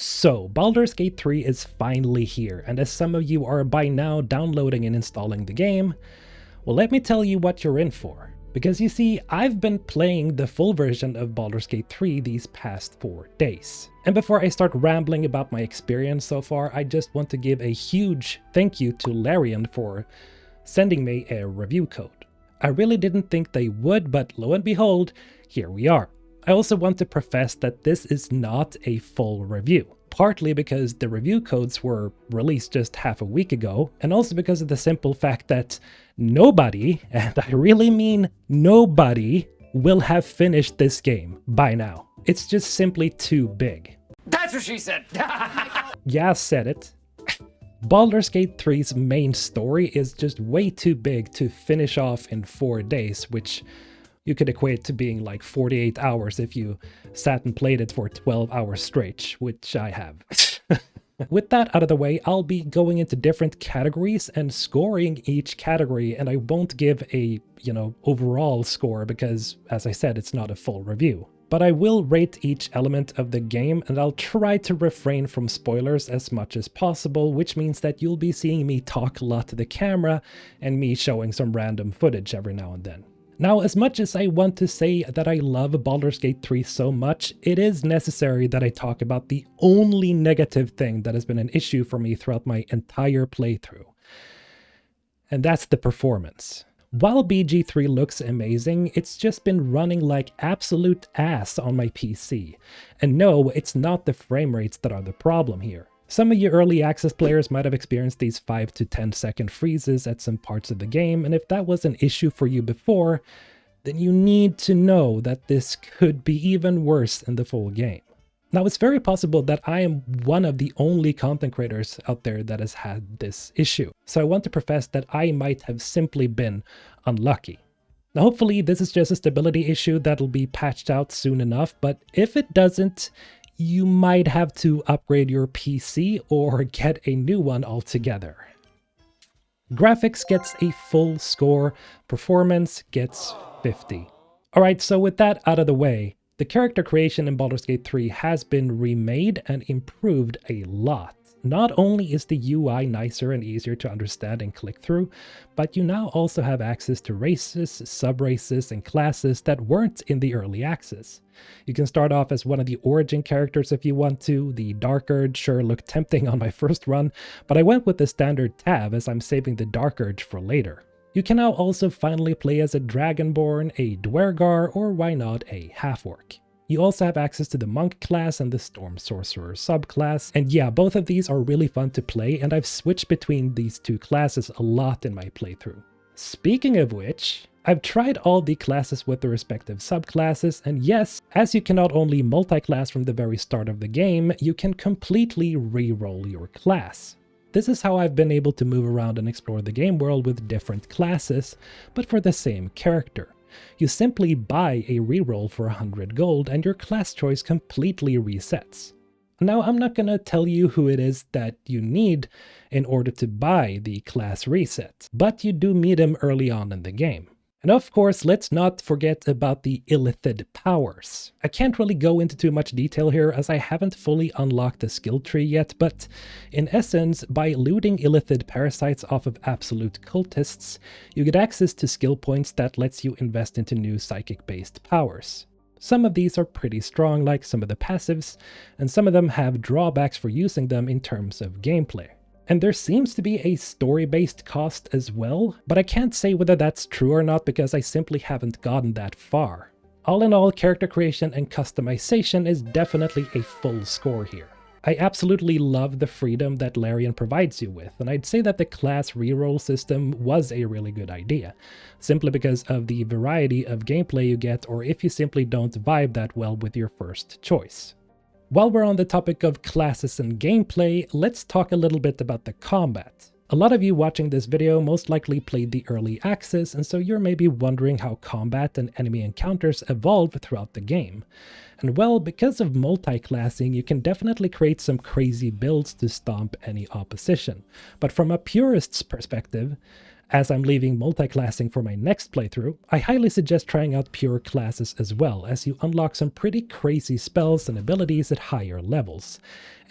So, Baldur's Gate 3 is finally here, and as some of you are by now downloading and installing the game, well, let me tell you what you're in for. Because you see, I've been playing the full version of Baldur's Gate 3 these past 4 days. And before I start rambling about my experience so far, I just want to give a huge thank you to Larian for sending me a review code. I really didn't think they would, but lo and behold, here we are. I also want to profess that this is not a full review, partly because the review codes were released just half a week ago, and also because of the simple fact that nobody, and I really mean nobody, will have finished this game by now. It's just simply too big. That's what she said! Yeah, said it. Baldur's Gate 3's main story is just way too big to finish off in 4 days, which you could equate to being like 48 hours if you sat and played it for 12 hours straight, which I have. With that out of the way, I'll be going into different categories and scoring each category, and I won't give a, overall score because, as I said, it's not a full review. But I will rate each element of the game, and I'll try to refrain from spoilers as much as possible, which means that you'll be seeing me talk a lot to the camera and me showing some random footage every now and then. Now, as much as I want to say that I love Baldur's Gate 3 so much, it is necessary that I talk about the only negative thing that has been an issue for me throughout my entire playthrough. And that's the performance. While BG3 looks amazing, it's just been running like absolute ass on my PC. And no, it's not the frame rates that are the problem here. Some of you early access players might have experienced these 5 to 10 second freezes at some parts of the game, and if that was an issue for you before, then you need to know that this could be even worse in the full game. Now, it's very possible that I am one of the only content creators out there that has had this issue, so I want to profess that I might have simply been unlucky. Now, hopefully this is just a stability issue that'll be patched out soon enough, but if it doesn't, you might have to upgrade your PC or get a new one altogether. Graphics gets a full score, performance gets 50. Alright, so with that out of the way, the character creation in Baldur's Gate 3 has been remade and improved a lot. Not only is the UI nicer and easier to understand and click through, but you now also have access to races, sub-races, and classes that weren't in the early access. You can start off as one of the origin characters if you want to. The Dark Urge sure looked tempting on my first run, but I went with the standard tab as I'm saving the Dark Urge for later. You can now also finally play as a Dragonborn, a Dwergar, or why not a Half-Orc. You also have access to the Monk class and the Storm Sorcerer subclass, and yeah, both of these are really fun to play, and I've switched between these two classes a lot in my playthrough. Speaking of which, I've tried all the classes with the respective subclasses, and yes, as you can not only multi-class from the very start of the game, you can completely re-roll your class. This is how I've been able to move around and explore the game world with different classes, but for the same character. You simply buy a reroll for 100 gold and your class choice completely resets. Now, I'm not gonna tell you who it is that you need in order to buy the class reset, but you do meet him early on in the game. And of course, let's not forget about the Illithid powers. I can't really go into too much detail here as I haven't fully unlocked the skill tree yet, but in essence, by looting Illithid parasites off of absolute cultists, you get access to skill points that lets you invest into new psychic-based powers. Some of these are pretty strong, like some of the passives, and some of them have drawbacks for using them in terms of gameplay. And there seems to be a story-based cost as well, but I can't say whether that's true or not because I simply haven't gotten that far. All in all, character creation and customization is definitely a full score here. I absolutely love the freedom that Larian provides you with, and I'd say that the class reroll system was a really good idea, simply because of the variety of gameplay you get, or if you simply don't vibe that well with your first choice. While we're on the topic of classes and gameplay, let's talk a little bit about the combat. A lot of you watching this video most likely played the early access, and so you're maybe wondering how combat and enemy encounters evolve throughout the game. And well, because of multi-classing, you can definitely create some crazy builds to stomp any opposition. But from a purist's perspective, As I'm leaving multi-classing for my next playthrough, I highly suggest trying out pure classes as well, as you unlock some pretty crazy spells and abilities at higher levels,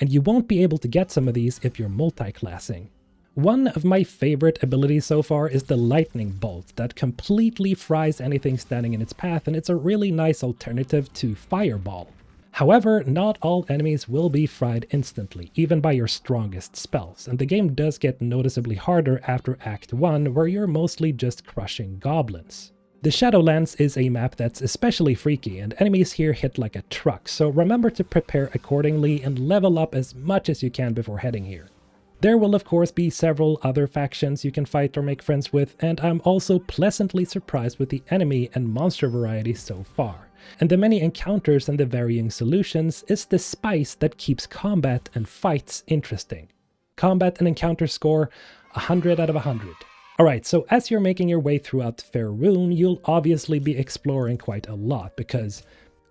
and you won't be able to get some of these if you're multi-classing. One of my favorite abilities so far is the lightning bolt that completely fries anything standing in its path, and it's a really nice alternative to fireball. However, not all enemies will be fried instantly, even by your strongest spells, and the game does get noticeably harder after Act 1, where you're mostly just crushing goblins. The Shadowlands is a map that's especially freaky, and enemies here hit like a truck, so remember to prepare accordingly and level up as much as you can before heading here. There will of course be several other factions you can fight or make friends with, and I'm also pleasantly surprised with the enemy and monster variety so far. And the many encounters and the varying solutions is the spice that keeps combat and fights interesting. Combat and encounter score 100 out of 100. Alright, so as you're making your way throughout Faerûn, you'll obviously be exploring quite a lot because,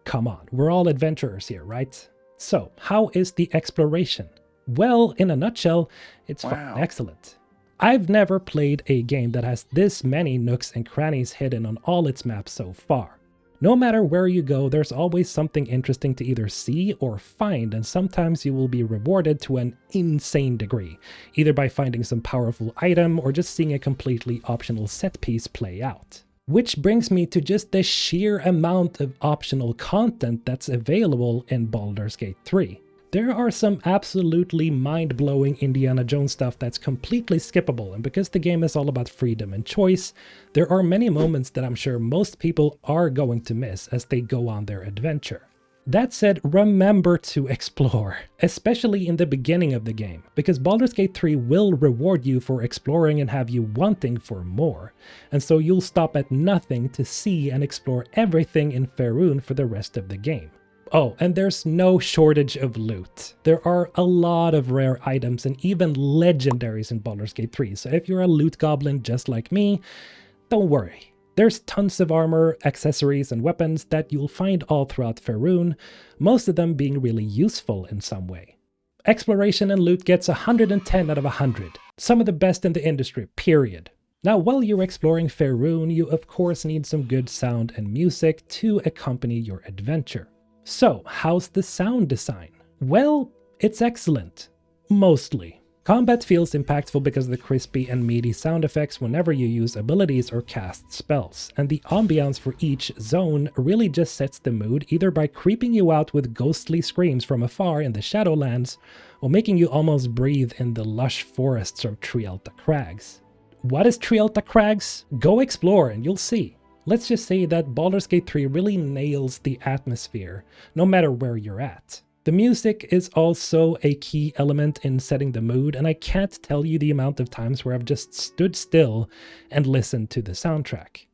come on, we're all adventurers here, right? So, how is the exploration? Well, in a nutshell, it's fucking excellent. I've never played a game that has this many nooks and crannies hidden on all its maps so far. No matter where you go, there's always something interesting to either see or find, and sometimes you will be rewarded to an insane degree, either by finding some powerful item or just seeing a completely optional set piece play out. Which brings me to just the sheer amount of optional content that's available in Baldur's Gate 3. There are some absolutely mind-blowing Indiana Jones stuff that's completely skippable, and because the game is all about freedom and choice, there are many moments that I'm sure most people are going to miss as they go on their adventure. That said, remember to explore, especially in the beginning of the game, because Baldur's Gate 3 will reward you for exploring and have you wanting for more, and so you'll stop at nothing to see and explore everything in Faerûn for the rest of the game. Oh, and there's no shortage of loot. There are a lot of rare items and even legendaries in Baldur's Gate 3, so if you're a loot goblin just like me, don't worry. There's tons of armor, accessories, and weapons that you'll find all throughout Faerûn, most of them being really useful in some way. Exploration and loot gets 110 out of 100, some of the best in the industry, period. Now, while you're exploring Faerûn, you of course need some good sound and music to accompany your adventure. So, how's the sound design? Well, it's excellent. Mostly. Combat feels impactful because of the crispy and meaty sound effects whenever you use abilities or cast spells, and the ambiance for each zone really just sets the mood either by creeping you out with ghostly screams from afar in the Shadowlands, or making you almost breathe in the lush forests of Trielta Crags. What is Trielta Crags? Go explore and you'll see. Let's just say that Baldur's Gate 3 really nails the atmosphere, no matter where you're at. The music is also a key element in setting the mood, and I can't tell you the amount of times where I've just stood still and listened to the soundtrack.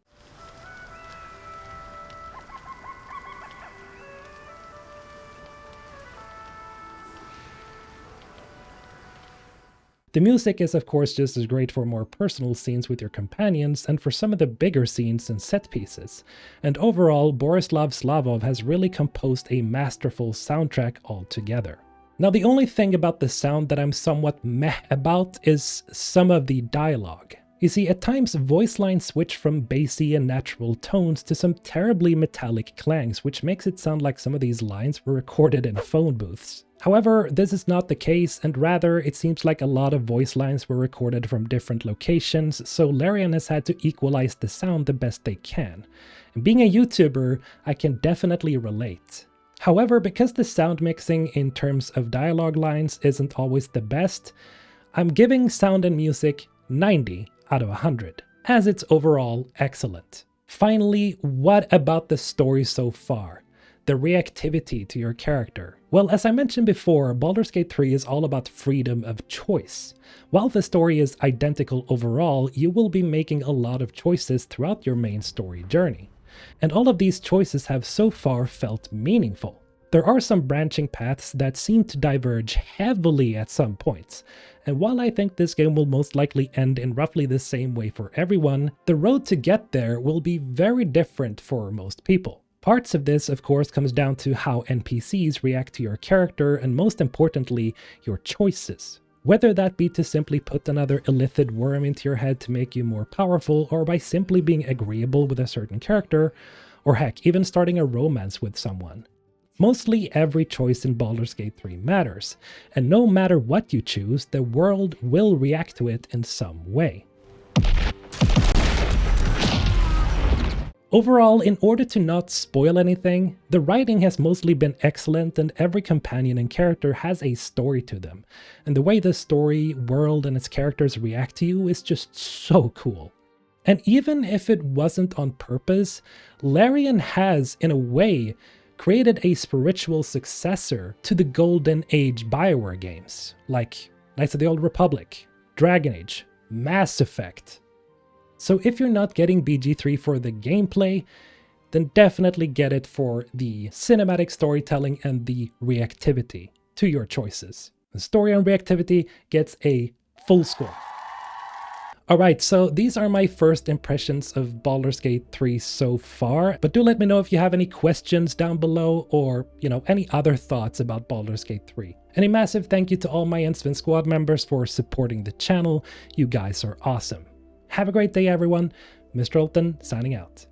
The music is of course just as great for more personal scenes with your companions and for some of the bigger scenes and set pieces, and overall Borislav Slavov has really composed a masterful soundtrack altogether. Now the only thing about the sound that I'm somewhat meh about is some of the dialogue. You see, at times voice lines switch from bassy and natural tones to some terribly metallic clangs, which makes it sound like some of these lines were recorded in phone booths. However, this is not the case, and rather it seems like a lot of voice lines were recorded from different locations, so Larian has had to equalize the sound the best they can. And being a YouTuber, I can definitely relate. However, because the sound mixing in terms of dialogue lines isn't always the best, I'm giving sound and music 90 out of 100, as it's overall excellent. Finally, what about the story so far? The reactivity to your character. Well, as I mentioned before, Baldur's Gate 3 is all about freedom of choice. While the story is identical overall, you will be making a lot of choices throughout your main story journey. And all of these choices have so far felt meaningful. There are some branching paths that seem to diverge heavily at some points, and while I think this game will most likely end in roughly the same way for everyone, the road to get there will be very different for most people. Parts of this, of course, comes down to how NPCs react to your character and most importantly, your choices. Whether that be to simply put another Illithid worm into your head to make you more powerful, or by simply being agreeable with a certain character, or heck, even starting a romance with someone. Mostly every choice in Baldur's Gate 3 matters, and no matter what you choose, the world will react to it in some way. Overall, in order to not spoil anything, the writing has mostly been excellent and every companion and character has a story to them, and the way the story, world, and its characters react to you is just so cool. And even if it wasn't on purpose, Larian has, in a way, created a spiritual successor to the Golden Age BioWare games, like Knights of the Old Republic, Dragon Age, Mass Effect. So if you're not getting BG3 for the gameplay, then definitely get it for the cinematic storytelling and the reactivity to your choices. The story and reactivity gets a full score. Alright, so these are my first impressions of Baldur's Gate 3 so far, but do let me know if you have any questions down below or, any other thoughts about Baldur's Gate 3. And a massive thank you to all my Instant Squad members for supporting the channel. You guys are awesome. Have a great day, everyone. Mr. Olton signing out.